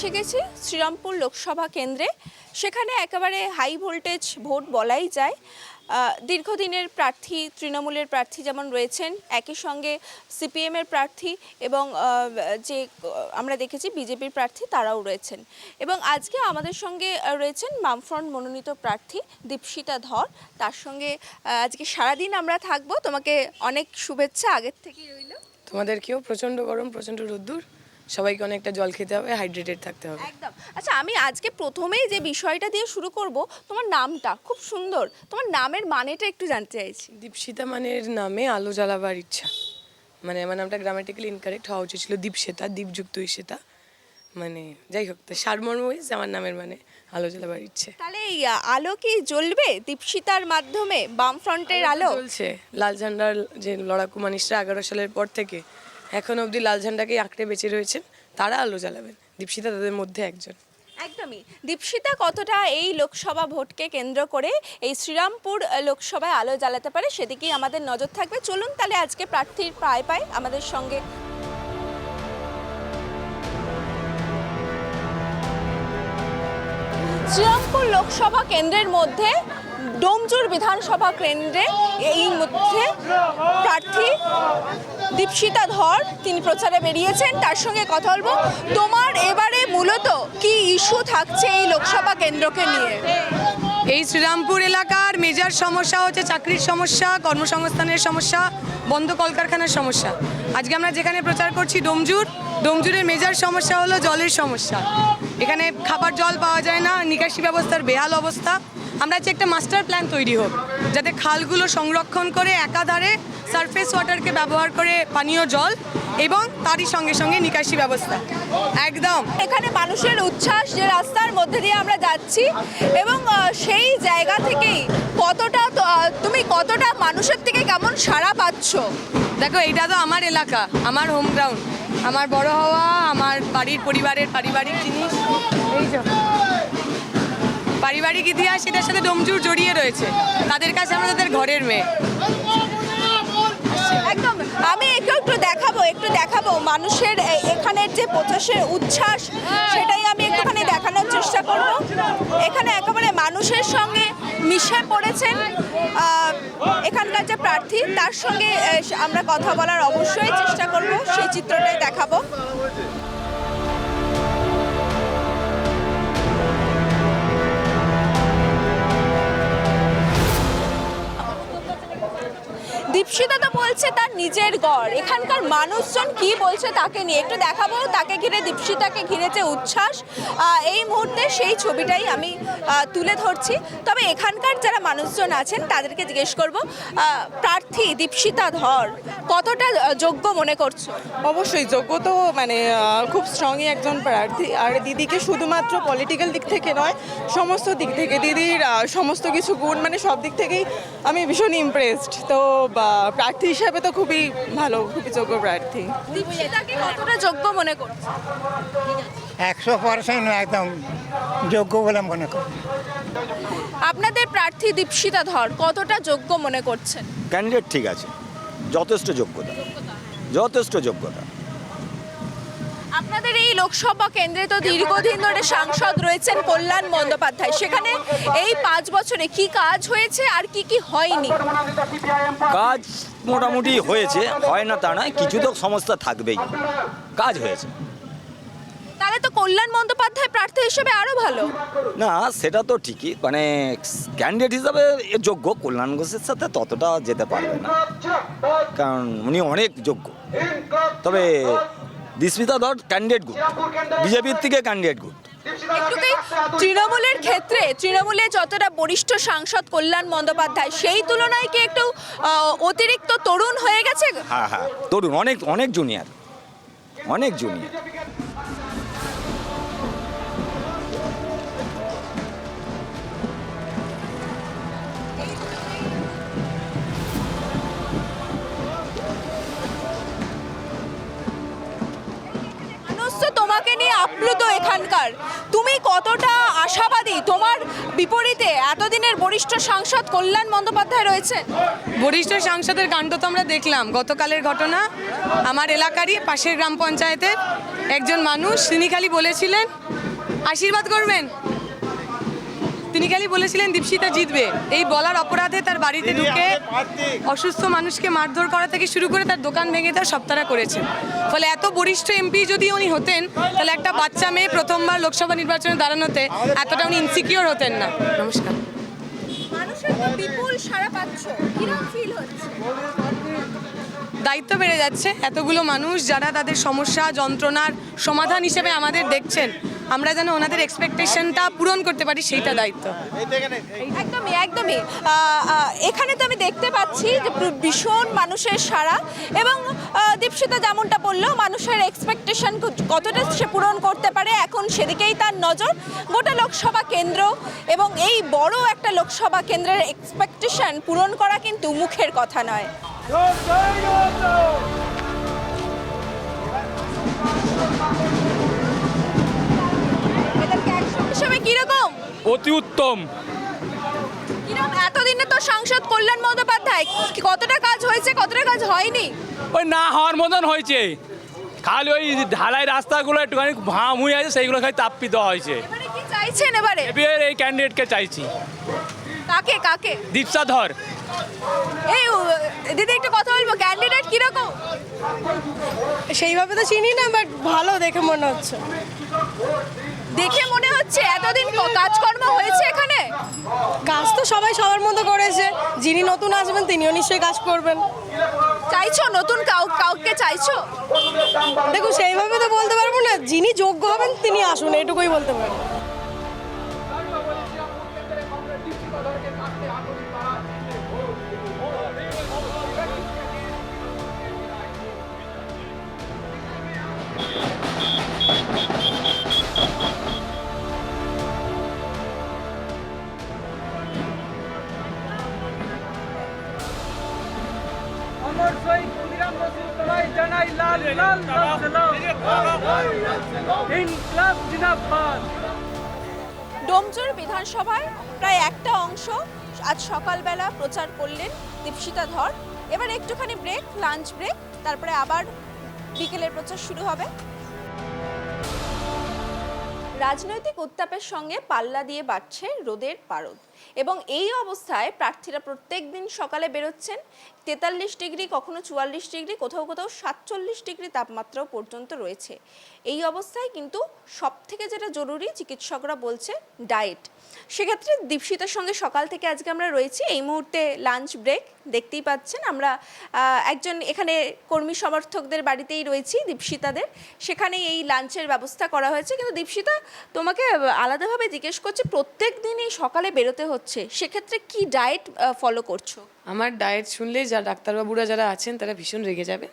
পৌঁছে গেছি শ্রীরামপুর লোকসভা কেন্দ্রে। সেখানে একেবারে হাই ভোল্টেজ ভোট বলাই যায়। দীর্ঘদিনের প্রার্থী, তৃণমূলের প্রার্থী যেমন রয়েছেন, একই সঙ্গে সিপিএমের প্রার্থী এবং যে আমরা দেখেছি বিজেপির প্রার্থী তারাও রয়েছেন। এবং আজকে আমাদের সঙ্গে রয়েছেন বামফ্রন্ট মনোনীত প্রার্থী দীপশিতা ধর। তার সঙ্গে আজকে সারাদিন আমরা থাকবো। তোমাকে অনেক শুভেচ্ছা আগের থেকেই রইল। তোমাদেরকেও। প্রচণ্ড গরম, প্রচণ্ড রোদ্দুর, সবাইকে অনেকটা জল খেতে হবে, হাইড্রেটেড থাকতে হবে। একদম। আচ্ছা, আমি আজকে প্রথমেই যে বিষয়টা দিয়ে শুরু করব, তোমার নামটা খুব সুন্দর, তোমার নামের মানেটা একটু জানতে চাইছি। দীপশিতা মানের নামে আলো জ্বালাবার ইচ্ছা, মানে আমার নামটা গ্রামাটিক্যালি ইনকারেক্ট হওয়া উচিত ছিল দীপশ্বেতা, দীপযুক্ত ঈশেতা, মানে যাই হোক, তো সারমর্ম হয়েছে আমার নামের মানে আলো জ্বালাবার ইচ্ছে। তাহলে এই আলো কি জ্বলবে দীপশিতার মাধ্যমে, বামফ্রন্টের আলো চলছে। লাল ঝান্ডার যে লড়াকু মানুষরা 11 সালের পর থেকে এখন অবধি লাল ঝান্ডাকেই আঁকড়ে বেঁচে রয়েছেন, তারা আলো জ্বালাবেন। দীপশিতা তাদের মধ্যে একজন। একদমই। দীপশিতা কতটা এই লোকসভা ভোটকে কেন্দ্র করে এই শ্রীরামপুর লোকসভায় আলো জ্বালাতে পারে সেদিকেই আমাদের নজর থাকবে। চলুন তাহলে আজকে প্রার্থীর পায় আমাদের সঙ্গে। শ্রীরামপুর লোকসভা কেন্দ্রের মধ্যে ডোমজুর বিধানসভা কেন্দ্রে এই মধ্যে প্রার্থী দীপশিতা ধর তিনি প্রচারে বেরিয়েছেন। তার সঙ্গে কথা বলবো। তোমার এবারে মূলত কি ইস্যু থাকছে এই লোকসভা কেন্দ্রকে নিয়ে? এই শ্রীরামপুর এলাকার মেজর সমস্যা হচ্ছে চাকরির সমস্যা, কর্মসংস্থানের সমস্যা, বন্ধ কলকারখানার সমস্যা। আজকে আমরা যেখানে প্রচার করছি ডোমজুরের মেজর সমস্যা হলো জলের সমস্যা। এখানে খাবার জল পাওয়া যায় না, নিকাশি ব্যবস্থার বেহাল অবস্থা। আমরা চাই একটা মাস্টার প্ল্যান তৈরি হোক, যাতে খালগুলো সংরক্ষণ করে একাধারে সারফেস ওয়াটারকে ব্যবহার করে পানীয় জল এবং তারই সঙ্গে সঙ্গে নিকাশি ব্যবস্থা। একদম এখানে মানুষের উচ্ছ্বাস, যে রাস্তার মধ্যে দিয়ে আমরা যাচ্ছি, এবং সেই জায়গা থেকেই তুমি কতটা মানুষের থেকে কেমন সাড়া পাচ্ছ? দেখো, এইটা তো আমার এলাকা, আমার হোম গ্রাউন্ড, আমার বড় হওয়া, আমার পরিবারের পারিবারিক জিনিস, এই যে পারিবারিক ইতিহাস, সেটার সাথে ডোমজুর জড়িয়ে রয়েছে। তাদের কাছে আমরা তাদের ঘরের মেয়ে। একদম। আমি একটু দেখাবো মানুষের এখানের যে প্রচারের উচ্ছ্বাস, সেটাই আমি একটুখানি দেখানোর চেষ্টা করব। এখানে একেবারে মানুষের সঙ্গে মিশে পড়েছেন এখানকার যে প্রার্থী, তার সঙ্গে আমরা কথা বলার অবশ্যই চেষ্টা করব, সেই চিত্রটাই দেখাবো। দীপশিতা তো বলছে তার নিজের গড়, এখানকার মানুষজন কি বলছে তাকে নিয়ে একটু দেখাবো। তাকে ঘিরে, দীপশিতাকে ঘিরে যে উচ্ছ্বাস, এই মুহূর্তে সেই ছবিটাই আমি তুলে ধরছি। তবে এখানকার যারা মানুষজন আছেন তাদেরকে জিজ্ঞেস করব, প্রার্থী দীপশিতা ধর কতটা যোগ্য মনে করছো? অবশ্যই যোগ্য তো, মানে খুব স্ট্রংই একজন প্রার্থী। আর দিদিকে শুধুমাত্র পলিটিক্যাল দিক থেকে নয়, সমস্ত দিক থেকে দিদির সমস্ত কিছু গুণ, মানে সব দিক থেকেই আমি ভীষণ ইমপ্রেসড। তো প্রার্থী হিসাবে তো খুবই ভালো, খুবই যোগ্য প্রার্থী। দীপশিতাকে কতটা যোগ্য মনে করছো? 100% একদম যোগ্য বলে মনে করি। আপনাদের প্রার্থী দীপশিতা ধর কতটা যোগ্য মনে করছেন? ক্যান্ডিডেট ঠিক আছে, যথেষ্ট যোগ্যতা। আপনাদের এই লোকসভা কেন্দ্রে তো দীর্ঘদিন ধরে সাংসদ রয়েছেন কল্যাণ বন্দ্যোপাধ্যায়, সেখানে এই 5 বছরে কি কাজ হয়েছে আর কি হয়নি? কাজ মোটামুটি হয়েছে, হয় না তা নয়, কিছু তো সমস্যা থাকবেই, কাজ হয়েছে। তাহলে তো কল্যাণ বন্দ্যোপাধ্যায় প্রার্থী হিসেবে আরো ভালো। না, সেটা তো ঠিকই, মানে ক্যান্ডিডেট হিসাবে যোগ্য, কল্যাণ ঘোষের সাথে ততটা যেতে পারবে না, কারণ উনি অনেক যোগ্য। তবে দীপশিতা ধর ক্যান্ডিডেট গুড, বিজেপির থেকে ক্যান্ডিডেট গুড। তৃণমূলের ক্ষেত্রে, তৃণমূলে যতটা বরিষ্ঠ সাংসদ কল্যাণ বন্দ্যোপাধ্যায়, সেই তুলনায় কি একটু অতিরিক্ত তরুণ হয়ে গেছে? হ্যাঁ, তরুণ, অনেক জুনিয়র। তোমাকে নিয়ে আপ্লুত এখানকার, তুমি কতটা আশাবাদী? তোমার বিপরীতে এতদিনের বরিষ্ঠ সাংসদ কল্যাণ বন্দ্যোপাধ্যায় রয়েছেন। বরিষ্ঠ সাংসদের কাণ্ড তো আমরা দেখলাম, গতকালের ঘটনা আমার এলাকারই পাশের গ্রাম পঞ্চায়েতের একজন মানুষ, তিনি খালি বলেছিলেন আশীর্বাদ করবেন, তিনি খালি বলেছিলেন দীপশিতা জিতবে। এই বলার অপরাধে তার বাড়িতে ঢুকে অসুস্থ মানুষকে মারধর করা থেকে শুরু করে তার দোকান ভেঙে দেওয়া সব তারা করেছেন। ফলে এত বরিষ্ঠ এমপি যদি উনি হতেন, তাহলে একটা বাচ্চা মেয়ে প্রথমবার লোকসভা নির্বাচনে দাঁড়ানোতে এতটা উনি ইনসিকিওর হতেন না। নমস্কার। মানুষের তো বিপুল সাড়া পাচ্ছ, কিরকম ফিল হচ্ছে? দায়িত্ব বেড়ে যাচ্ছে। এতগুলো মানুষ যারা তাদের সমস্যা যন্ত্রণার সমাধান হিসেবে আমাদের দেখছেন, আমরা যেন ওনাদের এক্সপেকটেশনটা পূরণ করতে পারি, সেইটা দায়িত্ব। একদমই একদমই এখানে তো আমি দেখতে পাচ্ছি যে ভীষণ মানুষের সাড়া, এবং দীপশিতা যেমনটা বললো, মানুষের এক্সপেকটেশন কতটা সে পূরণ করতে পারে এখন সেদিকেই তার নজর। গোটা লোকসভা কেন্দ্র এবং এই বড় একটা লোকসভা কেন্দ্রের এক্সপেকটেশন পূরণ করা কিন্তু মুখের কথা নয়। এদেরকে অ্যাকশন হিসেবে কিরকম অতি উত্তম। কিরকম এতদিনে তো সাংসদ কল্যাণ বন্দ্যোপাধ্যায় কতটা কাজ হয়েছে, কতটা কাজ হয়নি? ওই না হওয়ার মতন হয়েছে, খালি ওই ঢালাই রাস্তাগুলো একটুখানি ভাম হয়ে আছে, সেইগুলো খালি তাপ্পি দেওয়া হয়েছে। এবারে কি চাইছেন? এবারে এবার এই ক্যান্ডিডেটকে চাইছি, কাকে কাকে? দীপসা ধর। এই দিদি একটু কথা বলবো, ক্যান্ডিডেট কিরকম? সেইভাবে তো চিনি না, বাট ভালো দেখে মনে হচ্ছে। দেখে মনে হচ্ছে এতদিন কাজকর্ম হয়েছে এখানে? কাজ তো সবাই সবার মতো করেছে, যিনি নতুন আসবেন তিনিও নিশ্চয়ই কাজ করবেন। চাইছো নতুন কাউকে চাইছো? দেখুন, সেইভাবে তো বলতে পারবো না, যিনি যোগ্য হবেন তিনি আসুন, এটুকুই বলতে পারবো। ডোমজুর বিধানসভায় প্রায় একটা অংশ আজ সকালবেলা প্রচার করলেন দীপশিতা ধর। এবার একটুখানি ব্রেক, লাঞ্চ ব্রেক, তারপরে আবার বিকেলের প্রচার শুরু হবে। রাজনৈতিক উত্তাপের সঙ্গে পাল্লা দিয়ে বাড়ছে রোদের পারদ, এবং এই অবস্থায় প্রার্থীরা প্রত্যেক দিন সকালে বেরোচ্ছেন। 43 ডিগ্রি, কখনো 44 ডিগ্রি, কোথাও কোথাও 47 ডিগ্রি তাপমাত্রাও পর্যন্ত রয়েছে। এই অবস্থায় কিন্তু সব থেকে যেটা জরুরি, চিকিৎসকরা বলছে ডায়েট। সেক্ষেত্রে দীপশিতার সঙ্গে সকাল থেকে আজকে আমরা রয়েছি। এই মুহূর্তে লাঞ্চ ব্রেক, দেখতেই পাচ্ছেন আমরা একজন এখানে কর্মী সমর্থকদের বাড়িতেই রয়েছি দীপশিতাদের, সেখানে এই লাঞ্চের ব্যবস্থা করা হয়েছে। কিন্তু দীপশিতা, তোমাকে আলাদাভাবে জিজ্ঞেস করছি, প্রত্যেক দিনই সকালে বেরোতে হচ্ছে, সেক্ষেত্রে কি ডায়েট ফলো করছো? আমার ডায়েট শুনলে যা ডাক্তারবাবুরা যারা আছেন তারা ভীষণ রেগে যাবে,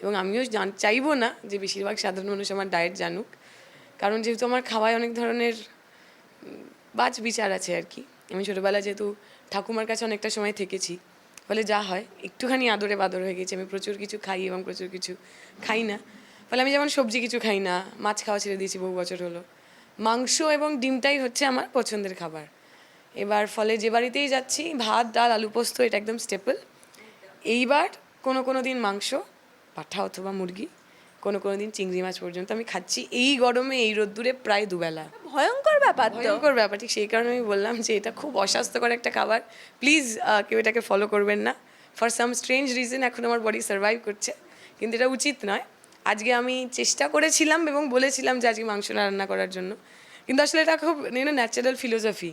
এবং আমিও চাইবো না যে বেশিরভাগ সাধারণ মানুষ আমার ডায়েট জানুক, কারণ যেহেতু আমার খাওয়ায় অনেক ধরনের বাজ বিচার আছে আর কি। আমি ছোটোবেলায় যেহেতু ঠাকুমার কাছে অনেকটা সময় থেকেছি, ফলে যা হয় একটুখানি আদরে বাদর হয়ে গেছে। আমি প্রচুর কিছু খাই এবং প্রচুর কিছু খাই না। ফলে আমি যেমন সবজি কিছু খাই না, মাছ খাওয়া ছেড়ে দিয়েছি বহু বছর হলো, মাংস এবং ডিমটাই হচ্ছে আমার পছন্দের খাবার। এবার ফলে যে বাড়িতেই যাচ্ছি ভাত ডাল আলু পোস্ত এটা একদম স্টেপল। এইবার কোনো দিন মাংস, পাঠা অথবা মুরগি, কোনো দিন চিংড়ি মাছ পর্যন্ত আমি খাচ্ছি এই গরমে এই রোদ্দুরে প্রায় দুবেলা। ভয়ঙ্কর ব্যাপার তো। ভয়ঙ্কর ব্যাপার, ঠিক সেই কারণে আমি বললাম যে এটা খুব অস্বাস্থ্যকর একটা খাবার। প্লিজ কেউ এটাকে ফলো করবেন না। ফর সাম স্ট্রেঞ্জ রিজন এখন আমার বডি সার্ভাইভ করছে, কিন্তু এটা উচিত নয়। আজকে আমি চেষ্টা করেছিলাম এবং বলেছিলাম যে আজকে মাংস রান্না করার জন্য, কিন্তু আসলে এটা খুব ন্যাচারাল ফিলোসফি।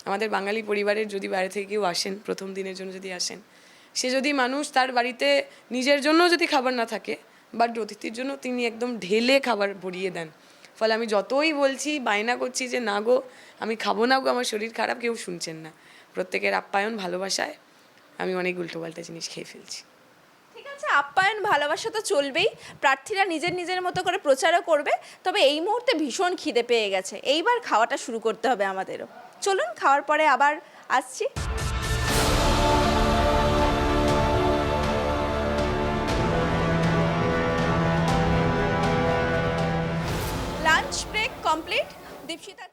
আমাদের বাঙালি পরিবারের যদি বাইরে থেকে কেউ আসেন, প্রথম দিনের জন্য যদি আসেন, সে যদি মানুষ তার বাড়িতে নিজের জন্য যদি খাবার না থাকে, বাট অতিথির জন্য তিনি একদম ঢেলে খাবার ভরিয়ে দেন। ফলে আমি যতই বলছি, বায়না করছি যে না গো আমি খাবো না গো, আমার শরীর খারাপ, কেউ শুনছেন না। প্রত্যেকের আপ্যায়ন ভালোবাসায় আমি অনেক উল্টোপাল্টা জিনিস খেয়ে ফেলছি। ঠিক আছে, আপ্যায়ন ভালোবাসা তো চলবেই, প্রার্থীরা নিজের মতো করে প্রচারও করবে। তবে এই মুহূর্তে ভীষণ খিদে পেয়ে গেছে, এইবার খাওয়াটা শুরু করতে হবে আমাদেরও। চলুন, খাওয়ার পরে আবার আসছি। Lunch break complete. দীপশিতা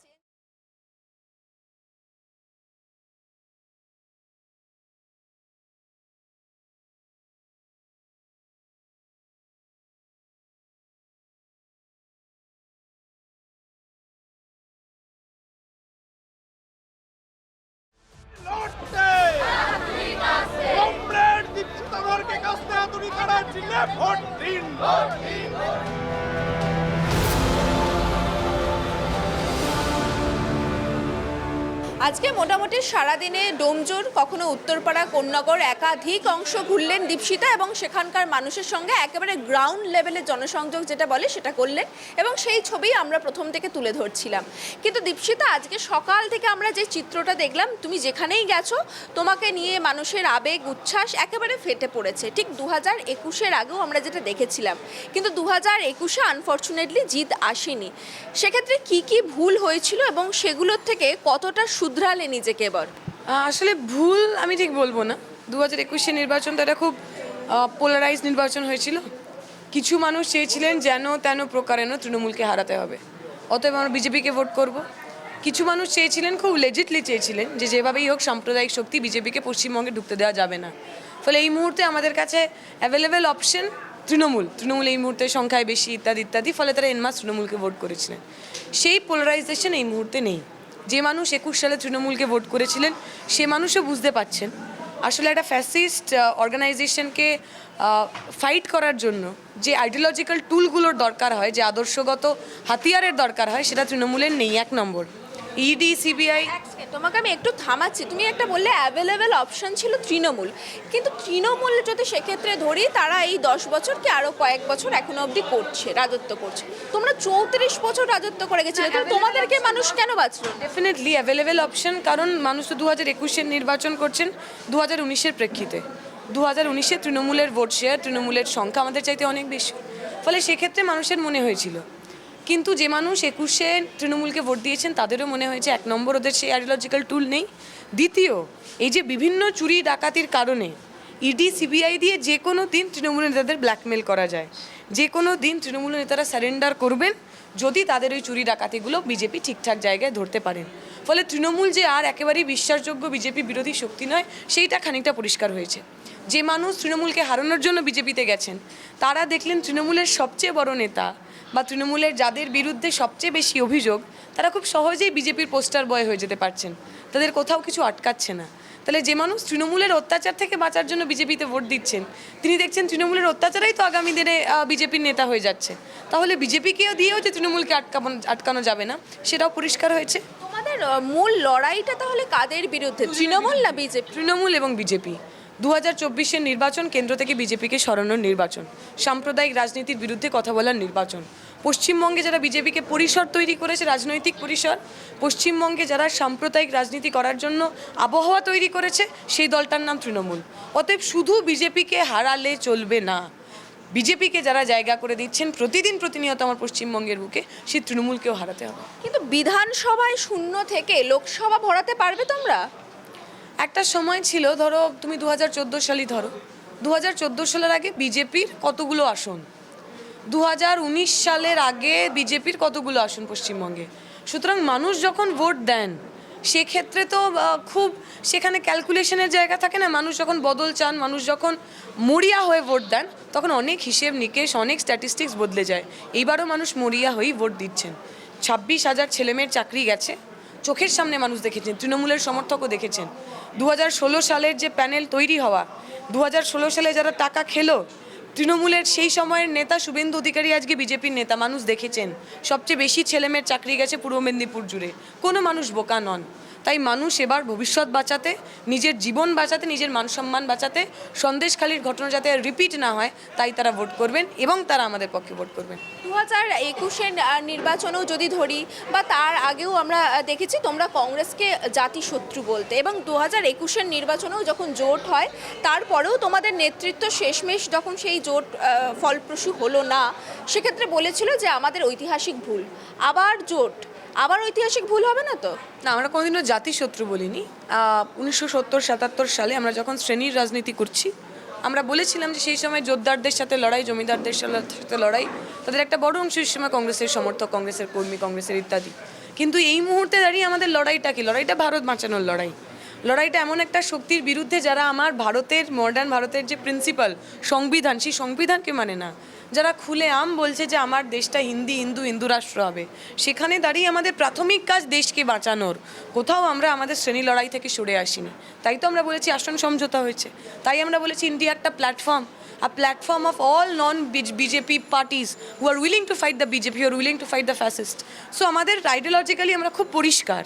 আজকে মোটামুটি সারাদিনে ডোমজুর, কখনো উত্তরপাড়া, কোন্নগর একাধিক অংশ ঘুরলেন দীপশিতা এবং সেখানকার মানুষের সঙ্গে একেবারে গ্রাউন্ড লেভেলে জনসংযোগ যেটা বলে সেটা করলেন এবং সেই ছবি আমরা প্রথম থেকে তুলে ধরছিলাম। কিন্তু দীপশিতা, আজকে সকাল থেকে আমরা যে চিত্রটা দেখলাম, তুমি যেখানেই গেছো তোমাকে নিয়ে মানুষের আবেগ উচ্ছ্বাস একেবারে ফেটে পড়েছে। ঠিক 2021-এর আগেও আমরা যেটা দেখেছিলাম, কিন্তু 2021-এ আনফর্চুনেটলি জিত আসেনি। সেক্ষেত্রে কি কি ভুল হয়েছিল এবং সেগুলোর থেকে কতটা শুধরালে নিজেকে এবার? আসলে ভুল আমি ঠিক বলবো না। 2021-এর নির্বাচনটা একটা খুব পোলারাইজ নির্বাচন হয়েছিল। কিছু মানুষ চেয়েছিলেন যেন তেন প্রকারেণ তৃণমূলকে হারাতে হবে, অতএব আমরা বিজেপিকে ভোট করব। কিছু মানুষ চেয়েছিলেন, খুব লেজিটলি চেয়েছিলেন, যে যেভাবেই হোক সাম্প্রদায়িক শক্তি বিজেপিকে পশ্চিমবঙ্গে ঢুকতে দেওয়া যাবে না। ফলে এই মুহূর্তে আমাদের কাছে অ্যাভেলেবেল অপশন তৃণমূল এই মুহূর্তে সংখ্যায় বেশি ইত্যাদি ইত্যাদি, ফলে তারা এনমাস তৃণমূলকে ভোট করেছিলেন। সেই পোলারাইজেশন এই মুহূর্তে নেই। যে মানুষ 21 সালে তৃণমূলকে ভোট করেছিলেন সে মানুষও বুঝতে পারছেন আসলে একটা ফ্যাসিস্ট অর্গানাইজেশনকে ফাইট করার জন্য যে আইডিওলজিক্যাল টুলগুলোর দরকার হয়, যে আদর্শগত হাতিয়ারের দরকার হয়, সেটা তৃণমূলের নেই। 1 নম্বর ইডি, সিবিআই। তোমাকে আমি একটু থামাচ্ছি, তুমি একটা বললে অ্যাভেলেবেল অপশন ছিল তৃণমূল, কিন্তু তৃণমূল যদি সেক্ষেত্রে ধরি তারা এই 10 বছর কি আরও কয়েক বছর এখনো অবধি করছে, রাজত্ব করছে। তোমরা 34 বছর রাজত্ব করে গেছিলে, তো তোমাদেরকে মানুষ কেন বাঁচলো? ডেফিনেটলি অ্যাভেলেবেল অপশন, কারণ মানুষ তো 2021-এর নির্বাচন করছেন 2019-এর প্রেক্ষিতে। 2019-এ তৃণমূলের ভোট শেয়ার, তৃণমূলের সংখ্যা আমাদের চাইতে অনেক বেশি, ফলে সেক্ষেত্রে মানুষের মনে হয়েছিল। কিন্তু যে মানুষ 21-এ তৃণমূলকে ভোট দিয়েছেন তাদেরও মনে হয়েছে 1 নম্বর ওদের সেই আইডিওলজিক্যাল টুল নেই, দ্বিতীয় এই যে বিভিন্ন চুরি ডাকাতির কারণে ইডি, সিবিআই দিয়ে যে কোনো দিন তৃণমূল নেতাদের ব্ল্যাকমেল করা যায়, যে কোনো দিন তৃণমূল নেতারা স্যারেন্ডার করবেন যদি তাদের ওই চুরি ডাকাতিগুলো বিজেপি ঠিকঠাক জায়গায় ধরতে পারেন। ফলে তৃণমূল যে আর একেবারেই বিশ্বাসযোগ্য বিজেপি বিরোধী শক্তি নয় সেইটা খানিকটা পরিষ্কার হয়েছে। যে মানুষ তৃণমূলকে হারানোর জন্য বিজেপিতে গেছেন তারা দেখলেন তৃণমূলের সবচেয়ে বড় নেতা বা তৃণমূলের যাদের বিরুদ্ধে সবচেয়ে বেশি অভিযোগ তারা খুব সহজেই বিজেপির পোস্টার বয় হয়ে যেতে পারছেন, তাদের কোথাও কিছু আটকাচ্ছে না। তাহলে যে মানুষ তৃণমূলের অত্যাচার থেকে বাঁচার জন্য বিজেপিতে ভোট দিচ্ছেন তিনি দেখছেন তৃণমূলের অত্যাচারেই তো আগামী দিনে বিজেপির নেতা হয়ে যাচ্ছে, তাহলে বিজেপিকেও দিয়েও যে তৃণমূলকে আটকানো যাবে না সেটাও পরিষ্কার হয়েছে। তোমাদের মূল লড়াইটা তাহলে কাদের বিরুদ্ধে, তৃণমূল না বিজেপি? তৃণমূল এবং বিজেপি। 2024-এর নির্বাচন কেন্দ্র থেকে বিজেপিকে সরানোর নির্বাচন, সাম্প্রদায়িক রাজনীতির বিরুদ্ধে কথা বলার নির্বাচন। পশ্চিমবঙ্গে যারা বিজেপিকে পরিসর তৈরি করেছে, রাজনৈতিক পরিসর, পশ্চিমবঙ্গে যারা সাম্প্রদায়িক রাজনীতি করার জন্য আবহাওয়া তৈরি করেছে সেই দলটার নাম তৃণমূল। অতএব শুধু বিজেপিকে হারালে চলবে না, বিজেপিকে যারা জায়গা করে দিচ্ছেন প্রতিদিন প্রতিনিয়ত আমার পশ্চিমবঙ্গের বুকে সেই তৃণমূলকেও হারাতে হবে। কিন্তু বিধানসভায় শূন্য থেকে লোকসভা ভরাতে পারবে তোমরা? একটা সময় ছিল, ধরো তুমি 2014 সালই ধরো, 2014 সালের আগে বিজেপির কতগুলো আসন, 2019 সালের আগে বিজেপির কতগুলো আসন পশ্চিমবঙ্গে। সুতরাং মানুষ যখন ভোট দেন সেক্ষেত্রে তো খুব সেখানে ক্যালকুলেশনের জায়গা থাকে না। মানুষ যখন বদল চান, মানুষ যখন মরিয়া হয়ে ভোট দেন তখন অনেক হিসেব নিকেশ, অনেক স্ট্যাটিস্টিক্স বদলে যায়। এইবারও মানুষ মরিয়া হয়েই ভোট দিচ্ছেন। 26,000 ছেলেমেয়ের চাকরি গেছে, চোখের সামনে মানুষ দেখেছেন, তৃণমূলের সমর্থকও দেখেছেন। 2016 সালের যে প্যানেল তৈরি হওয়া, 2016 সালে যারা টাকা খেলো, তৃণমূলের সেই সময়ের নেতা শুভেন্দু অধিকারী আজকে বিজেপির নেতা, মানুষ দেখেছেন। সবচেয়ে বেশি ছেলেমেয়ের চাকরি গেছে পূর্ব মেদিনীপুর জুড়ে, কোনো মানুষ বোকা নন। তাই মানুষ এবার ভবিষ্যৎ বাঁচাতে, নিজের জীবন বাঁচাতে, নিজের মানসম্মান বাঁচাতে, সন্দেশখালির ঘটনা যাতে আর রিপিট না হয় তাই তারা ভোট করবেন এবং তারা আমাদের পক্ষে ভোট করবেন। 2021-এর নির্বাচনেও যদি ধরি বা তার আগেও আমরা দেখেছি তোমরা কংগ্রেসকে জাতিশত্রু বলতে, এবং 2021-এর নির্বাচনেও যখন জোট হয় তারপরেও তোমাদের নেতৃত্ব শেষমেশ যখন সেই জোট ফলপ্রসূ হলো না সেক্ষেত্রে বলেছিল যে আমাদের ঐতিহাসিক ভুল, আবার জোট, আবার ঐতিহাসিক ভুল হবে না তো? না, আমরা কোনোদিনও জাতিশত্রু বলিনি। 1970-77 সালে আমরা যখন শ্রেণীর রাজনীতি করছি আমরা বলেছিলাম যে সেই সময় জোরদারদের সাথে লড়াই, জমিদারদের সাথে লড়াই, তাদের একটা বড় অংশ সেই সময় কংগ্রেসের সমর্থক, কংগ্রেসের কর্মী, কংগ্রেসের ইত্যাদি। কিন্তু এই মুহূর্তে দাঁড়িয়ে আমাদের লড়াইটা কি? লড়াইটা ভারত বাঁচানোর লড়াই। লড়াইটা এমন একটা শক্তির বিরুদ্ধে যারা আমার ভারতের, মডার্ন ভারতের যে প্রিন্সিপাল সংবিধান, সেই সংবিধানকে মানে না, যারা খুলে আম বলছে যে আমার দেশটা হিন্দু রাষ্ট্র হবে, সেখানে দাঁড়িয়ে আমাদের প্রাথমিক কাজ দেশকে বাঁচানোর। কোথাও আমরা আমাদের শ্রেণী লড়াই থেকে সরে আসিনি। তাই তো আমরা বলেছি আসন সমঝোতা হয়েছে, তাই আমরা বলেছি ইন্ডিয়া একটা platform a platform of all non-BJP parties who are willing to fight the BJP, who are willing to fight the fascist. So আমাদের আইডিওলজিক্যালি আমরা খুব পরিষ্কার,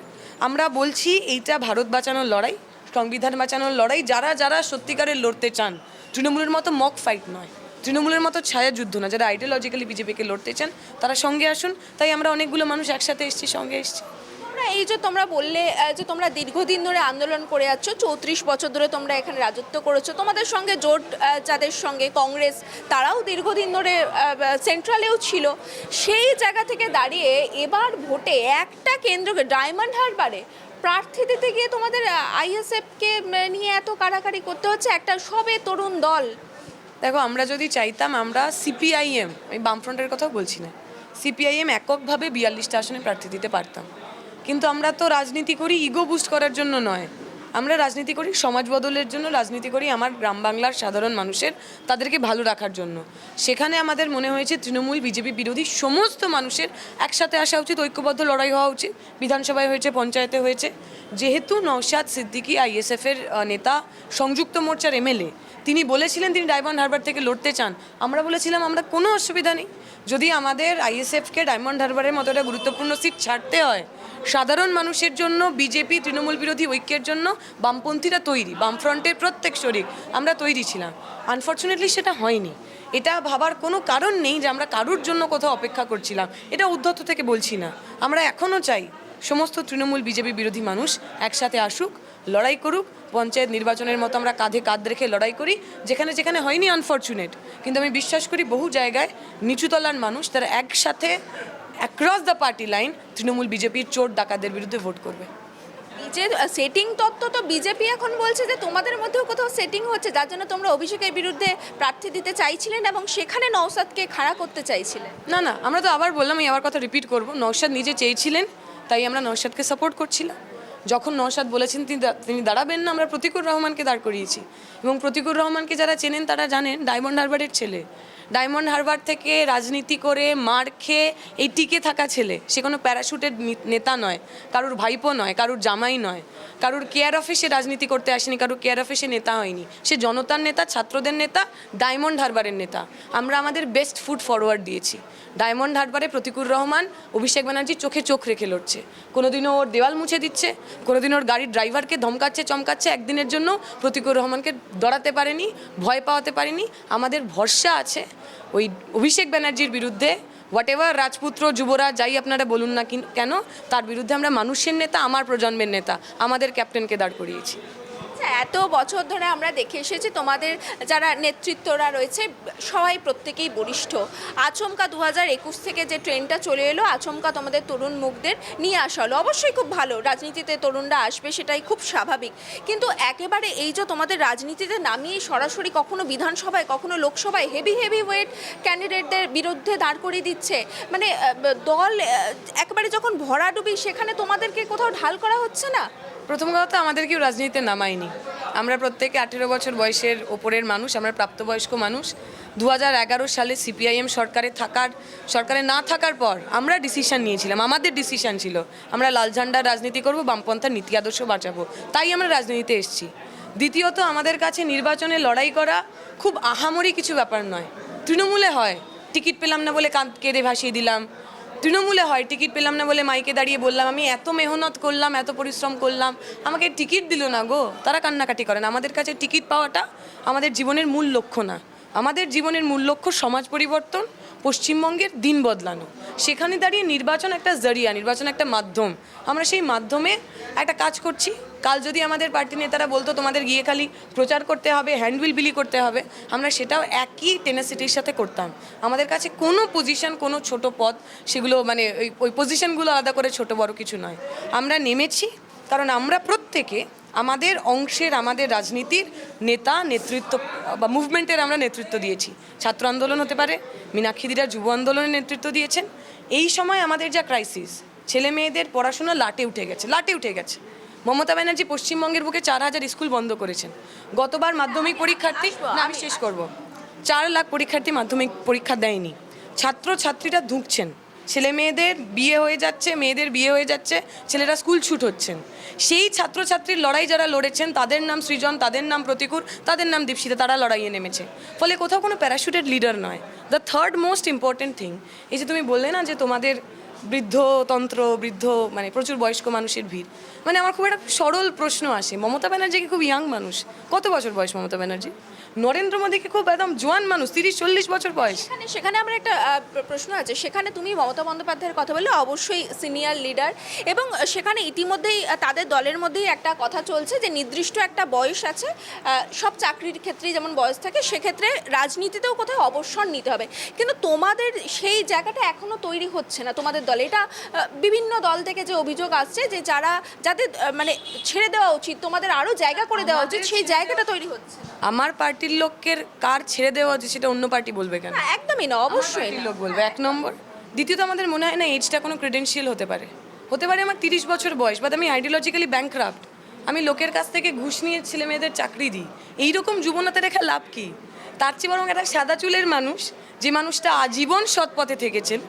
আমরা বলছি এইটা ভারত বাঁচানোর লড়াই, সংবিধান বাঁচানোর লড়াই। যারা যারা সত্যিকারের লড়তে চান, তৃণমূলের মতো মক ফাইট নয়, তৃণমূলের মতো ছায়া যুদ্ধ না, যারা আইডিওলজিক্যালি বিজেপিকে লড়তে চান তারা সঙ্গে আসুন। তাই আমরা অনেকগুলো মানুষ একসাথে এসেছি, সঙ্গে এসেছি। এই যে তোমরা বললে যে তোমরা দীর্ঘদিন ধরে আন্দোলন করে যাচ্ছ, 34 বছর ধরে তোমরা এখানে রাজত্ব করেছো, তোমাদের সঙ্গে জোট যাদের সঙ্গে কংগ্রেস, তারাও দীর্ঘদিন ধরে সেন্ট্রালেও ছিল। সেই জায়গা থেকে দাঁড়িয়ে এবার ভোটে একটা কেন্দ্রকে ডায়মন্ড হারবারে প্রার্থী দিতে গিয়ে তোমাদের আইএসএফকে নিয়ে এত কাড়াকাড়ি করতে হচ্ছে, একটা সবে তরুণ দল। দেখো, আমরা যদি চাইতাম, আমরা সিপিআইএম, আমি বামফ্রন্টের কথাও বলছি না, সিপিআইএম এককভাবে 42টা আসনে প্রার্থী দিতে পারতাম। কিন্তু আমরা তো রাজনীতি করি ইগো বুস্ট করার জন্য নয়, আমরা রাজনীতি করি সমাজ বদলের জন্য, রাজনীতি করি আমার গ্রাম বাংলার সাধারণ মানুষের, তাদেরকে ভালো রাখার জন্য। সেখানে আমাদের মনে হয়েছে তৃণমূল বিজেপি বিরোধী সমস্ত মানুষের একসাথে আসা উচিত, ঐক্যবদ্ধ লড়াই হওয়া উচিত। বিধানসভায় হয়েছে, পঞ্চায়েতে হয়েছে। যেহেতু নওশাদ সিদ্দিকী আইএসএফের নেতা, সংযুক্ত মোর্চার এমএলএ, তিনি বলেছিলেন তিনি ডায়মন্ড হারবার থেকে লড়তে চান, আমরা বলেছিলাম আমরা কোনো অসুবিধা নেই, যদি আমাদের আইএসএফকে ডায়মন্ড হারবারের মতো একটা গুরুত্বপূর্ণ সিট ছাড়তে হয়, সাধারণ মানুষের জন্য, বিজেপি তৃণমূল বিরোধী ঐক্যের জন্য বামপন্থীরা তৈরি, বামফ্রন্টের প্রত্যেক শরিক আমরা তৈরি ছিলাম। আনফর্চুনেটলি সেটা হয়নি। এটা ভাবার কোনো কারণ নেই যে আমরা কারুর জন্য কোথাও অপেক্ষা করছিলাম, এটা উদ্ধত থেকে বলছি না। আমরা এখনও চাই সমস্ত তৃণমূল বিজেপি বিরোধী মানুষ একসাথে আসুক, লড়াই করুক, পঞ্চায়েত নির্বাচনের মতো আমরা কাঁধে কাঁধ রেখে লড়াই করি। যেখানে যেখানে হয়নি আনফর্চুনেট, কিন্তু আমি বিশ্বাস করি বহু জায়গায় নিচুতলার মানুষ তারা একসাথে across the party line Trinamool বিজেপির চোর ডাকাতদের বিরুদ্ধে ভোট করবে। যে সেটিং তত্ত্ব তো বিজেপি এখন বলছে যে তোমাদের মধ্যেও কোথাও সেটিং হচ্ছে, যার জন্য তোমরা অভিষেকের বিরুদ্ধে প্রার্থী দিতে চাইছিলেন এবং সেখানে নওশাদকে খাড়া করতে চাইছিলেন। না না, আমরা তো আবার বললাম, আমি আবার কথা রিপিট করবো, নওশাদ নিজে চেয়েছিলেন, তাই আমরা নওশাদকে সাপোর্ট করছিলাম। যখন নওশাদ বলেছেন তিনি দাঁড়াবেন না, আমরা প্রতিকুর রহমানকে দাঁড় করিয়েছি। এবং প্রতিকুর রহমানকে যারা চেনেন তারা জানেন ডায়মন্ড হারবারের ছেলে, ডায়মন্ড হারবার থেকে রাজনীতি করে মার খেয়ে এই টিকে থাকা ছেলে। সে কোনো প্যারাশুটের নেতা নয়, কারুর ভাইপো নয়, কারুর জামাই নয়, কারুর কেয়ার অফিসে রাজনীতি করতে আসেনি, কারুর কেয়ার অফিসে নেতা হয়নি। সে জনতার নেতা, ছাত্রদের নেতা, ডায়মন্ড হারবারের নেতা। আমরা আমাদের বেস্ট ফুট ফরওয়ার্ড দিয়েছি। ডায়মন্ড হারবারে প্রতিকুর রহমান অভিষেক ব্যানার্জির চোখে চোখ রেখে লড়ছে। কোনোদিনও ওর দেওয়াল মুছে দিচ্ছে, কোনোদিনও ওর গাড়ির ড্রাইভারকে ধমকাচ্ছে, চমকাচ্ছে। একদিনের জন্য প্রতিকুর রহমানকে ডরাতে পারেনি, ভয় পাওয়াতে পারেনি। আমাদের ভরসা আছে ওই অভিষেক ব্যানার্জির বিরুদ্ধে, হোয়াট এভার রাজপুত্র যুবরাজ যাই আপনারা বলুন না কেন, তার বিরুদ্ধে আমরা মানুষের নেতা, আমার প্রজন্মের নেতা, আমাদের ক্যাপ্টেনকে দাঁড় করিয়েছি। এত বছর ধরে আমরা দেখে এসেছি তোমাদের যারা নেতৃত্বরা রয়েছে সবাই প্রত্যেকেই বরিষ্ঠ। আচমকা 2021 থেকে যে ট্রেনটা চলে এলো, আচমকা তোমাদের তরুণ মুখদের নিয়ে আসা হলো, অবশ্যই খুব ভালো, রাজনীতিতে তরুণরা আসবে সেটাই খুব স্বাভাবিক। কিন্তু একেবারে এই যে তোমাদের রাজনীতিতে নামিয়ে সরাসরি কখনো বিধানসভায় কখনো লোকসভায় হেভি ওয়েট ক্যান্ডিডেটদের বিরুদ্ধে দাঁড় করিয়ে দিচ্ছে, মানে দল একেবারে যখন ভরাডুবি, সেখানে তোমাদেরকে কোথাও ঢাল করা হচ্ছে না? প্রথম কথা, আমাদেরকেও রাজনীতিতে নামায়নি। আমরা প্রত্যেকে 18 বছর বয়সের ওপরের মানুষ, আমরা প্রাপ্তবয়স্ক মানুষ। 2011 সালে সিপিআইএম সরকারে না থাকার পর আমরা ডিসিশন নিয়েছিলাম, আমাদের ডিসিশন ছিল আমরা লাল ঝান্ডার রাজনীতি করব, বামপন্থার নীতি আদর্শ বাঁচাবো, তাই আমরা রাজনীতিতে এসেছি। দ্বিতীয়ত, আমাদের কাছে নির্বাচনে লড়াই করা খুব আহামরি কিছু ব্যাপার নয়। তৃণমূলে হয় টিকিট পেলাম না বলে কেঁদে ভাসিয়ে দিলাম, তৃণমূলে হয় টিকিট পেলাম না বলে মাইকে দাঁড়িয়ে বললাম আমি এত মেহনত করলাম, এত পরিশ্রম করলাম, আমাকে টিকিট দিল না গো, তারা কান্নাকাটি করেন। আমাদের কাছে টিকিট পাওয়াটা আমাদের জীবনের মূল লক্ষ্য না। আমাদের জীবনের মূল লক্ষ্য সমাজ পরিবর্তন, পশ্চিমবঙ্গের দিন বদলানো। সেখানে দাঁড়িয়ে নির্বাচন একটা জরিয়া, নির্বাচন একটা মাধ্যম। আমরা সেই মাধ্যমে একটা কাজ করছি। কাল যদি আমাদের পার্টি নেতারা বলতো তোমাদের গিয়ে খালি প্রচার করতে হবে, হ্যান্ডবিল বিলি করতে হবে, আমরা সেটাও একই টেনাসিটির সাথে করতাম। আমাদের কাছে কোনো পজিশন, কোনো ছোট পদ, সেগুলো মানে ওই পজিশনগুলো আলাদা করে ছোট বড় কিছু নয়। আমরা নেমেছি কারণ আমরা প্রত্যেকে আমাদের অংশের, আমাদের রাজনীতির নেতা, নেতৃত্ব বা মুভমেন্টের আমরা নেতৃত্ব দিয়েছি। ছাত্র আন্দোলন হতে পারে, মীনাক্ষীদিরা যুব আন্দোলনের নেতৃত্ব দিয়েছেন। এই সময় আমাদের যা ক্রাইসিস, ছেলে মেয়েদের পড়াশোনা লাটে উঠে গেছে। মমতা ব্যানার্জি পশ্চিমবঙ্গের বুকে 4000 স্কুল বন্ধ করেছেন। গতবার মাধ্যমিক পরীক্ষার্থী, আমি শেষ করব, 4 লাখ পরীক্ষার্থী মাধ্যমিক পরীক্ষা দেয়নি। ছাত্রছাত্রীরা ধুঁকছেন, ছেলে মেয়েদের বিয়ে হয়ে যাচ্ছে, মেয়েদের বিয়ে হয়ে যাচ্ছে, ছেলেরা স্কুল ছুট হচ্ছেন। সেই ছাত্রছাত্রীর লড়াই যারা লড়েছেন, তাদের নাম সৃজন, তাদের নাম প্রতিকুর, তাদের নাম দীপশিতা, তারা লড়াইয়ে নেমেছে। ফলে কোথাও কোনো প্যারাশুটেড লিডার নয়। The third most important thing, এই যে তুমি বললে না যে তোমাদের বৃদ্ধতন্ত্র, মানে প্রচুর বয়স্ক মানুষের ভিড়, মানে আমার খুব একটা সরল প্রশ্ন আসে। মমতা ব্যানার্জি কি খুব ইয়াং মানুষ? কত বছর বয়স মমতা ব্যানার্জি? নরেন্দ্র মোদীকে খুব একদম জোয়ান মানুষ, 30-40 বছর বয়স। সেখানে আমার একটা প্রশ্ন আছে। সেখানে তুমি মমতা বন্দ্যোপাধ্যায়ের কথা বললে, অবশ্যই সিনিয়র লিডার, এবং সেখানে ইতিমধ্যেই তাদের দলের মধ্যেই একটা কথা চলছে যে নির্দিষ্ট একটা বয়স আছে, সব চাকরির ক্ষেত্রেই যেমন বয়স থাকে, সেক্ষেত্রে রাজনীতিতেও কোথাও অবসর নিতে হবে। কিন্তু তোমাদের সেই জায়গাটা এখনো তৈরি হচ্ছে না তোমাদের দলে। এটা বিভিন্ন দল থেকে যে অভিযোগ আসছে যে যাদের মানে ছেড়ে দেওয়া উচিত, তোমাদের আরও জায়গা করে দেওয়া উচিত, সেই জায়গাটা তৈরি হচ্ছে না। আমার পার্টির লোকের কার ছেড়ে দেওয়া উচিত সেটা অন্য পার্টি বলবে কেন? না, একদমই না, অবশ্যই না। লোক বলবে, এক নম্বর। দ্বিতীয়ত, আমাদের মনে হয় না এজটা কোনো ক্রেডেন্সিয়াল হতে পারে। আমার 30 বছর বয়স, বাট আমি আইডিওলজিক্যালি ব্যাংকরাফট। আমি লোকের কাছ থেকে ঘুষ নিয়ে ছেলে মেয়েদের চাকরি দিই। এইরকম যুবনাতে রেখে লাভ কি? তার চেয়ে বরং একটা সাদা চুলের মানুষ, যে মানুষটা আজীবন সৎ পথে থেকেছেন,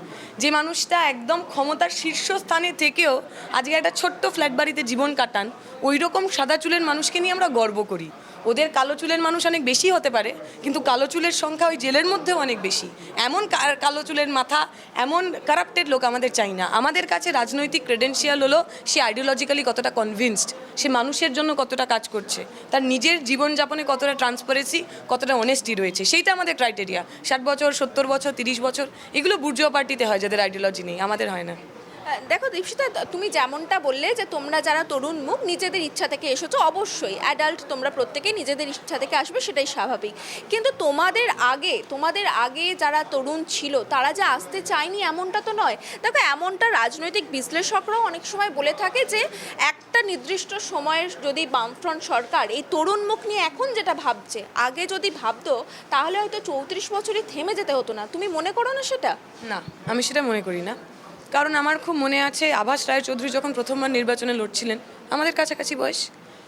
যে মানুষটা একদম ক্ষমতার শীর্ষস্থানে থেকেও আজকে একটা ছোট্ট ফ্ল্যাট বাড়িতে জীবন কাটান, ওই রকম সাদা চুলের মানুষকে নিয়ে আমরা গর্ব করি। ওদের কালো চুলের মানুষ অনেক বেশি হতে পারে, কিন্তু কালো চুলের সংখ্যা ওই জেলের মধ্যেও অনেক বেশি। এমন কালো চুলের মাথা, এমন কারাপ্টেড লোক আমাদের চাই না। আমাদের কাছে রাজনৈতিক ক্রেডেন্সিয়াল হলো সে আইডিওলজিক্যালি কতটা কনভিন্সড, সে মানুষের জন্য কতটা কাজ করছে, তার নিজের জীবনযাপনে কতটা ট্রান্সপারেন্সি, কতটা অনেস্টি রয়েছে, সেইটা আমাদের ক্রাইটেরিয়া। 60 বছর, 70 বছর, 30 বছর, এগুলো বুর্জোয়া পার্টিতে হয় যাদের আইডিওলজি নেই, আমাদের হয় না। দেখো দীপশিতা, তুমি যেমনটা বললে যে তোমরা যারা তরুণ মুখ নিজেদের ইচ্ছা থেকে এসেছো, অবশ্যই অ্যাডাল্ট তোমরা প্রত্যেকেই নিজেদের ইচ্ছা থেকে আসবে, সেটাই স্বাভাবিক। কিন্তু তোমাদের আগে যারা তরুণ ছিল তারা যে আসতে চায়নি এমনটা তো নয়। দেখো, এমনটা রাজনৈতিক বিশ্লেষকরাও অনেক সময় বলে থাকে যে একটা নির্দিষ্ট সময়ের যদি বামফ্রন্ট সরকার এই তরুণ মুখ নিয়ে এখন যেটা ভাবছে, আগে যদি ভাবতো তাহলে হয়তো 34 বছরই থেমে যেতে হতো না। তুমি মনে করো না সেটা? না, আমি সেটা মনে করি না। কারণ আমার খুব মনে আছে আভাস রায়চৌধুরী যখন প্রথমবার নির্বাচনে লড়ছিলেন, আমাদের কাছাকাছি বয়স।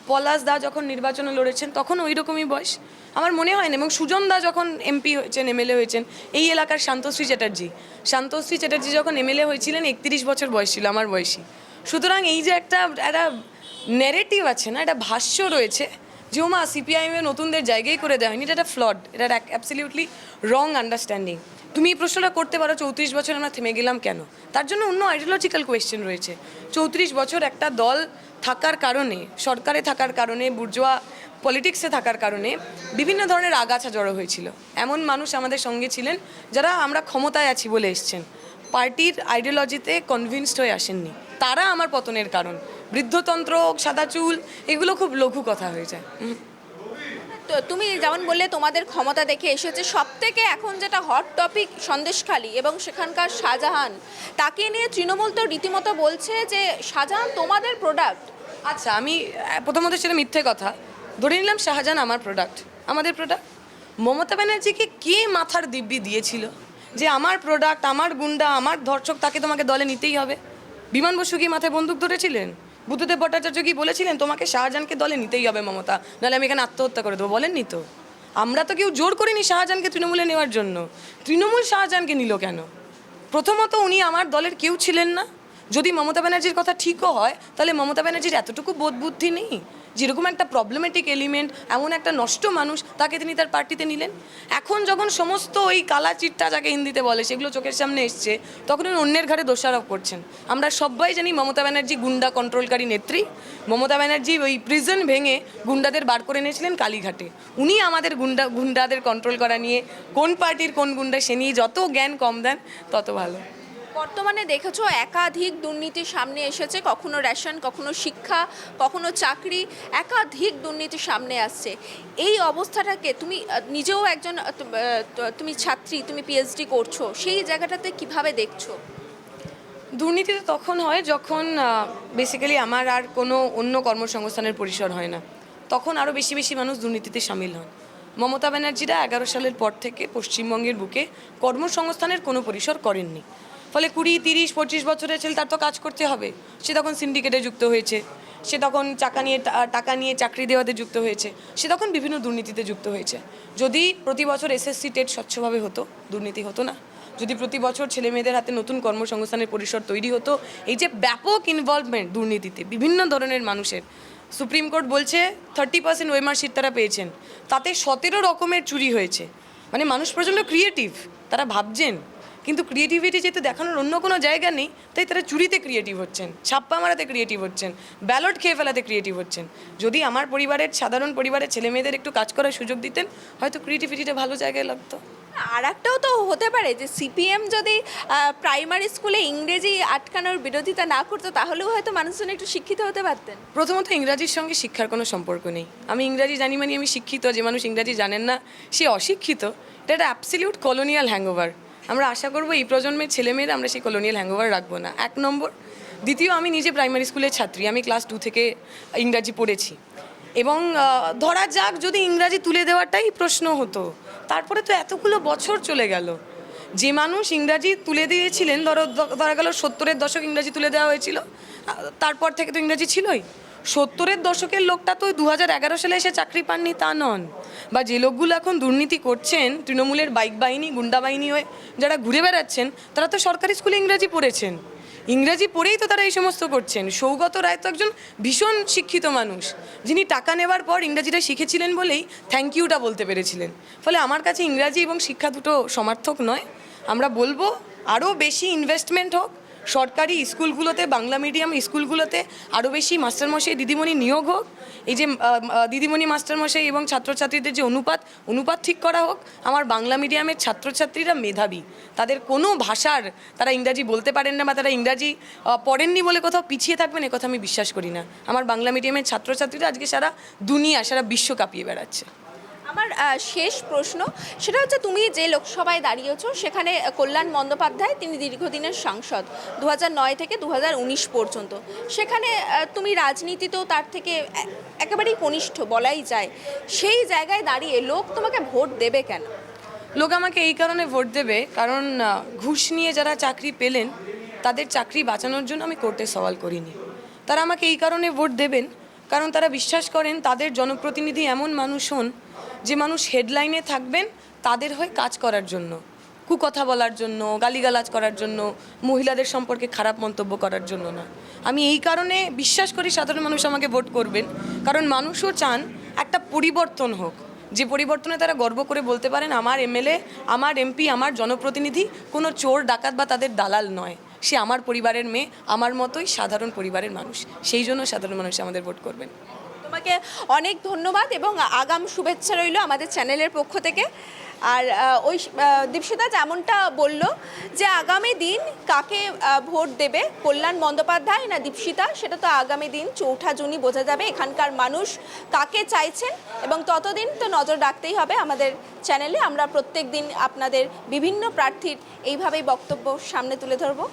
পলাশ দা যখন নির্বাচনে লড়েছেন তখন ওই রকমই বয়স। আমার মনে হয় না। এবং সুজন দা যখন এমপি হয়েছেন, এমএলএ হয়েছেন, এই এলাকার শান্তশ্রী চ্যাটার্জি যখন এমএলএ হয়েছিলেন 31 বছর বয়স ছিল আমার বয়সী। সুতরাং এই যে একটা ন্যারেটিভ আছে না, একটা ভাষ্য রয়েছে যে ওমা সিপিআইএমের নতুনদের জায়গায় করে দেওয়া হয়নি, এটা একটা ফ্লড, এটা অ্যাবসলিউটলি রং আন্ডারস্ট্যান্ডিং। তুমি এই প্রশ্নটা করতে পারো 34 বছর আমরা থেমে গেলাম কেন? তার জন্য অন্য আইডিওলজিক্যাল কোয়েশ্চেন রয়েছে। 34 বছর একটা দল থাকার কারণে, সরকারে থাকার কারণে, বুর্জোয়া পলিটিক্সে থাকার কারণে বিভিন্ন ধরনের আগাছা জড়ো হয়েছিল। এমন মানুষ আমাদের সঙ্গে ছিলেন যারা আমরা ক্ষমতায় আছি বলে এসছেন, পার্টির আইডিওলজিতে কনভিন্সড হয়ে আসেননি। তারা আমার পতনের কারণ। বৃদ্ধতন্ত্র, সাদা চুল, এগুলো খুব লঘু কথা হয়ে যায়। তো তুমি যেমন বললে তোমাদের ক্ষমতা দেখে এসেছে, সব থেকে এখন যেটা হট টপিক সন্দেশখালী এবং সেখানকার শাহজাহান, তাকে নিয়ে তৃণমূল তো রীতিমতো বলছে যে শাহজাহান তোমাদের প্রোডাক্ট। আচ্ছা, আমি প্রথমত সেটা মিথ্যে কথা। ধরে নিলাম শাহজাহান আমার প্রোডাক্ট, আমাদের প্রোডাক্ট। মমতা ব্যানার্জিকে কে মাথার দিব্যি দিয়েছিল যে আমার প্রোডাক্ট, আমার গুন্ডা, আমার ধর্ষক, তাকে তোমাকে দলে নিতেই হবে? বিমান বসু কি মাথায় বন্দুক ধরেছিলেন? বুদ্ধদেব ভট্টাচার্য কি বলেছিলেন তোমাকে শাহজাহানকে দলে নিতেই হবে মমতা, নাহলে আমি এখানে আত্মহত্যা করে দেবো? বলেননি তো। আমরা তো কেউ জোর করিনি শাহজাহানকে তৃণমূলে নেওয়ার জন্য। তৃণমূল শাহজাহানকে নিল কেন? প্রথমত উনি আমার দলের কেউ ছিলেন না। যদি মমতা ব্যানার্জির কথা ঠিকও হয়, তাহলে মমতা ব্যানার্জির এতটুকু বোধ বুদ্ধি নেই যেরকম একটা প্রবলেমেটিক এলিমেন্ট, এমন একটা নষ্ট মানুষ, তাকে তিনি তার পার্টিতে নিলেন। এখন যখন সমস্ত ওই কালা চিট্টা যাকে হিন্দিতে বলে সেগুলো চোখের সামনে এসছে, তখন উনি অন্যের ঘাড়ে দোষারোপ করছেন। আমরা সবাই জানি মমতা ব্যানার্জি গুন্ডা কন্ট্রোলকারী নেত্রী। মমতা ব্যানার্জি ওই প্রিজন ভেঙে গুন্ডাদের বার করে এনেছিলেন কালীঘাটে। উনি আমাদের গুন্ডাদের কন্ট্রোল করা নিয়ে, কোন পার্টির কোন গুন্ডা সে নিয়ে যত জ্ঞান কম দেন তত ভালো। বর্তমানে দেখেছো একাধিক দুর্নীতি সামনে এসেছে, কখনো রেশন, কখনো শিক্ষা, কখনো চাকরি, একাধিক দুর্নীতি সামনে আসছে। এই অবস্থাটাকে তুমি নিজেও একজন, তুমি ছাত্রী, তুমি পিএইচডি করছো, সেই জায়গাটাতে কিভাবে দেখছো? দুর্নীতি তো তখন হয় যখন বেসিক্যালি আমার আর কোনো অন্য কর্মসংস্থানের পরিসর হয় না, তখন আরও বেশি বেশি মানুষ দুর্নীতিতে সামিল হন। মমতা ব্যানার্জিরা 11 সালের পর থেকে পশ্চিমবঙ্গের বুকে কর্মসংস্থানের কোনো পরিসর করেননি। ফলে 20, 30, 25 বছরের ছেলে তার তো কাজ করতে হবে। সে তখন সিন্ডিকেটে যুক্ত হয়েছে, সে তখন টাকা নিয়ে চাকরি দেওয়াতে যুক্ত হয়েছে, সে তখন বিভিন্ন দুর্নীতিতে যুক্ত হয়েছে। যদি প্রতি বছর এসএসসি টেট স্বচ্ছভাবে হতো, দুর্নীতি হতো না। যদি প্রতি বছর ছেলে মেয়েদের হাতে নতুন কর্মসংস্থানের পরিসর তৈরি হতো, এই যে ব্যাপক ইনভলভমেন্ট দুর্নীতিতে বিভিন্ন ধরনের মানুষের, সুপ্রিম কোর্ট বলছে 30% ওএমআর শিট তারা পেয়েছেন, তাতে 17 রকমের চুরি হয়েছে। মানে মানুষ প্রচণ্ড ক্রিয়েটিভ, তারা ভাবছেন, কিন্তু ক্রিয়েটিভিটি যেহেতু দেখানোর অন্য কোনো জায়গা নেই, তাই তারা চুরিতে ক্রিয়েটিভ হচ্ছেন, ছাপ্পা মারাতে ক্রিয়েটিভ হচ্ছেন, ব্যালট খেয়ে ফেলাতে ক্রিয়েটিভ হচ্ছেন। যদি আমার পরিবারের, সাধারণ পরিবারের ছেলে মেয়েদের একটু কাজ করার সুযোগ দিতেন, হয়তো ক্রিয়েটিভিটিটা ভালো জায়গায় লাগতো। আর একটাও তো হতে পারে যে সিপিএম যদি প্রাইমারি স্কুলে ইংরেজি আটকানোর বিরোধিতা না করতো, তাহলেও হয়তো মানুষজন একটু শিক্ষিত হতে পারতেন। প্রথমত ইংরাজির সঙ্গে শিক্ষার কোনো সম্পর্ক নেই। আমি ইংরাজি জানি মানে আমি শিক্ষিত, যে মানুষ ইংরাজি জানেন না সে অশিক্ষিত, এটা একটা অ্যাবসলিউট কলোনিয়াল হ্যাংওভার। আমরা আশা করবো এই প্রজন্মের ছেলেমেয়েরা আমরা সেই কলোনিয়াল হ্যাংওভার রাখবো না, 1 নম্বর। দ্বিতীয়, আমি নিজে প্রাইমারি স্কুলের ছাত্রী, আমি ক্লাস 2 থেকে ইংরাজি পড়েছি, এবং ধরা যাক যদি ইংরাজি তুলে দেওয়াটাই প্রশ্ন হতো, তারপরে তো এতগুলো বছর চলে গেল। যে মানুষ ইংরাজি তুলে দিয়েছিলেন, ধরা গেল 70-এর দশক ইংরাজি তুলে দেওয়া হয়েছিল, তারপর থেকে তো ইংরাজি ছিলই। 70-এর দশকের লোকটা তো 2011 সালে এসে চাকরি পাননি তা নন। বা যে লোকগুলো এখন দুর্নীতি করছেন, তৃণমূলের বাইক বাহিনী, গুন্ডা বাহিনী হয়ে যারা ঘুরে বেড়াচ্ছেন, তারা তো সরকারি স্কুলে ইংরাজি পড়েছেন, ইংরাজি পড়েই তো তারা এই সমস্ত করছেন। সৌগত রায় তো একজন ভীষণ শিক্ষিত মানুষ, যিনি টাকা নেওয়ার পর ইংরাজিটা শিখেছিলেন বলেই থ্যাংক ইউটা বলতে পেরেছিলেন। ফলে আমার কাছে ইংরাজি এবং শিক্ষা দুটো সমার্থক নয়। আমরা বলবো আরও বেশি ইনভেস্টমেন্ট হোক সরকারি স্কুলগুলোতে, বাংলা মিডিয়াম স্কুলগুলোতে আরও বেশি মাস্টারমশাই দিদিমণি নিয়োগ হোক। এই যে দিদিমণি মাস্টারমশাই এবং ছাত্রছাত্রীদের যে অনুপাত ঠিক করা হোক। আমার বাংলা মিডিয়ামের ছাত্রছাত্রীরা মেধাবী, তাদের কোনো ভাষার তারা ইংরাজি বলতে পারেন না বা তারা ইংরাজি পড়েননি বলে কোথাও পিছিয়ে থাকবেন, কথা আমি বিশ্বাস করি না। আমার বাংলা মিডিয়ামের ছাত্রছাত্রীরা আজকে সারা দুনিয়া, সারা বিশ্ব কাঁপিয়ে বেড়াচ্ছে। আমার শেষ প্রশ্ন, সেটা হচ্ছে তুমি যে লোকসভায় দাঁড়িয়েছো সেখানে কল্যাণ বন্দ্যোপাধ্যায় তিনি দীর্ঘদিনের সাংসদ 2009 থেকে 2019 পর্যন্ত। সেখানে তুমি রাজনীতিতেও তার থেকে একেবারেই কনিষ্ঠ বলাই যায়। সেই জায়গায় দাঁড়িয়ে লোক তোমাকে ভোট দেবে কেন? লোক আমাকে এই কারণে ভোট দেবে, কারণ ঘুষ নিয়ে যারা চাকরি পেলেন তাদের চাকরি বাঁচানোর জন্য আমি কোর্টে সওয়াল করিনি। তারা আমাকে এই কারণে ভোট দেবেন কারণ তারা বিশ্বাস করেন তাদের জনপ্রতিনিধি এমন মানুষ হন যে মানুষ হেডলাইনে থাকবেন তাদের হয়ে কাজ করার জন্য, কুকথা বলার জন্য, গালিগালাজ করার জন্য, মহিলাদের সম্পর্কে খারাপ মন্তব্য করার জন্য না। আমি এই কারণে বিশ্বাস করি সাধারণ মানুষ আমাকে ভোট করবেন, কারণ মানুষও চান একটা পরিবর্তন হোক, যে পরিবর্তনে তারা গর্ব করে বলতে পারেন আমার এমএলএ, আমার এমপি, আমার জনপ্রতিনিধি কোনো চোর ডাকাত বা তাদের দালাল নয়, সে আমার পরিবারের মেয়ে, আমার মতোই সাধারণ পরিবারের মানুষ। সেই জন্য সাধারণ মানুষ আমাদের ভোট করবেন। তোমাকে অনেক ধন্যবাদ এবং আগাম শুভেচ্ছা রইল আমাদের চ্যানেলের পক্ষ থেকে। আর ওই দীপশিতা যেমনটা বলল যে আগামী দিন কাকে ভোট দেবে, কল্যাণ বন্দ্যোপাধ্যায় না দীপশিতা, সেটা তো আগামী দিন 4 জুনই বোঝা যাবে এখানকার মানুষ কাকে চাইছেন। এবং ততদিন তো নজর রাখতেই হবে আমাদের চ্যানেলে। আমরা প্রত্যেক দিন আপনাদের বিভিন্ন প্রার্থীর এইভাবেই বক্তব্য সামনে তুলে ধরবো।